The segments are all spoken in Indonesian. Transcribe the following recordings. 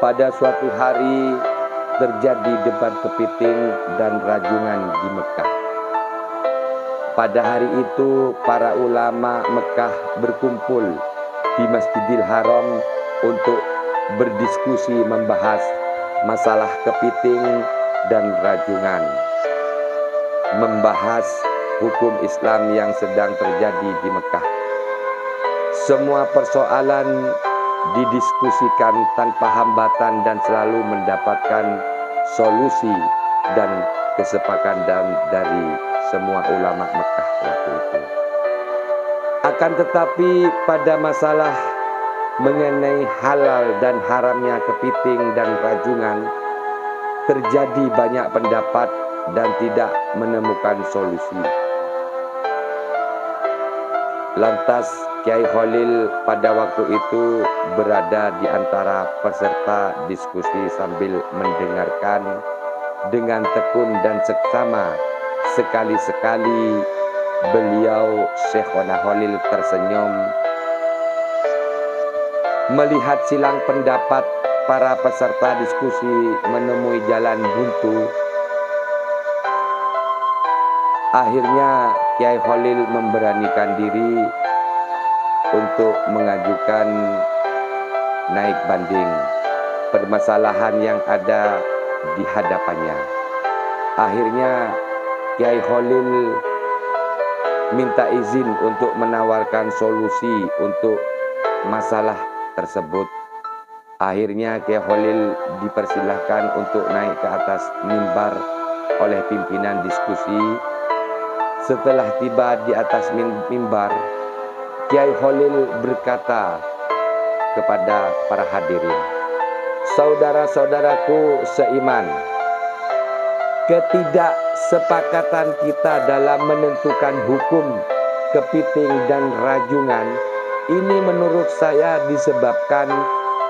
Pada suatu hari terjadi debat kepiting dan rajungan di Mekah. Pada hari itu para ulama Mekah berkumpul di Masjidil Haram untuk berdiskusi membahas masalah kepiting dan rajungan, membahas hukum Islam yang sedang terjadi di Mekah. Semua persoalan didiskusikan tanpa hambatan dan selalu mendapatkan solusi dan kesepakatan dari semua ulama Mekah waktu itu. Akan tetapi pada masalah mengenai halal dan haramnya kepiting dan rajungan terjadi banyak pendapat dan tidak menemukan solusi. Lantas Kiai Khalil pada waktu itu berada di antara peserta diskusi sambil mendengarkan dengan tekun dan seksama. Sekali-sekali beliau Syekhona Khalil tersenyum melihat silang pendapat para peserta diskusi menemui jalan buntu. Akhirnya Kiai Khalil memberanikan diri untuk mengajukan naik banding permasalahan yang ada di hadapannya. Akhirnya Kiai Khalil minta izin untuk menawarkan solusi untuk masalah tersebut. Akhirnya Kiai Khalil dipersilahkan untuk naik ke atas mimbar oleh pimpinan diskusi. Setelah tiba di atas mimbar, Kiai Khalil berkata kepada para hadirin, "Saudara-saudaraku seiman, ketidaksepakatan kita dalam menentukan hukum kepiting dan rajungan ini menurut saya disebabkan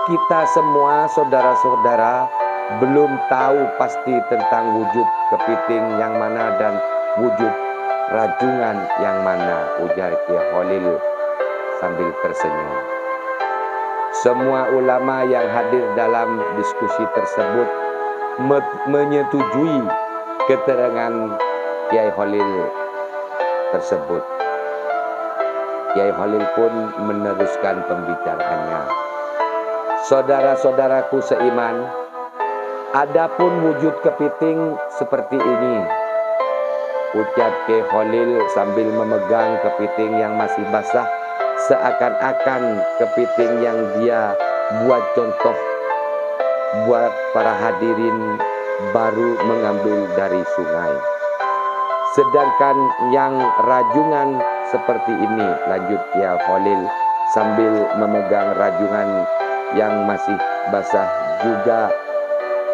kita semua saudara-saudara belum tahu pasti tentang wujud kepiting yang mana dan wujud rajungan yang mana," ujar Kiai Khalil sambil tersenyum. Semua ulama yang hadir dalam diskusi tersebut menyetujui keterangan Kiai Khalil tersebut. Kiai Khalil pun meneruskan pembicaraannya. "Saudara-saudaraku seiman, adapun wujud kepiting seperti ini," ucap Kiai Khalil sambil memegang kepiting yang masih basah, seakan-akan kepiting yang dia buat contoh buat para hadirin baru mengambil dari sungai. "Sedangkan yang rajungan seperti ini," lanjut Kiai Khalil sambil memegang rajungan yang masih basah juga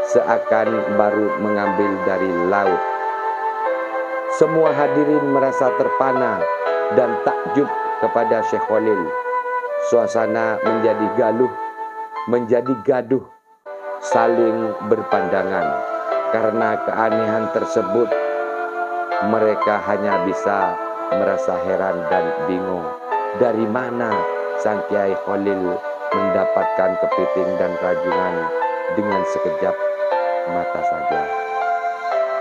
seakan baru mengambil dari laut. Semua hadirin merasa terpana dan takjub kepada Syekh Khalil. Suasana menjadi gaduh, saling berpandangan. Karena keanehan tersebut, mereka hanya bisa merasa heran dan bingung. Dari mana sang Kiai Khalil mendapatkan kepiting dan rajungan dengan sekejap mata saja.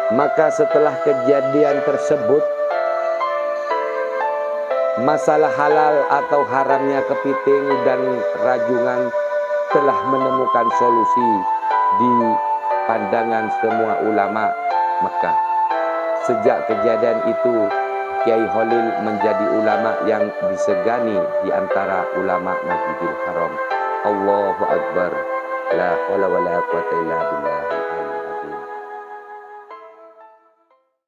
Maka setelah kejadian tersebut, masalah halal atau haramnya kepiting dan rajungan telah menemukan solusi di pandangan semua ulama Mekah. Sejak kejadian itu, Kiai Khalil menjadi ulama yang disegani di antara ulama Masjidil Haram. Allahu Akbar. La haula wala quwwata illa billah.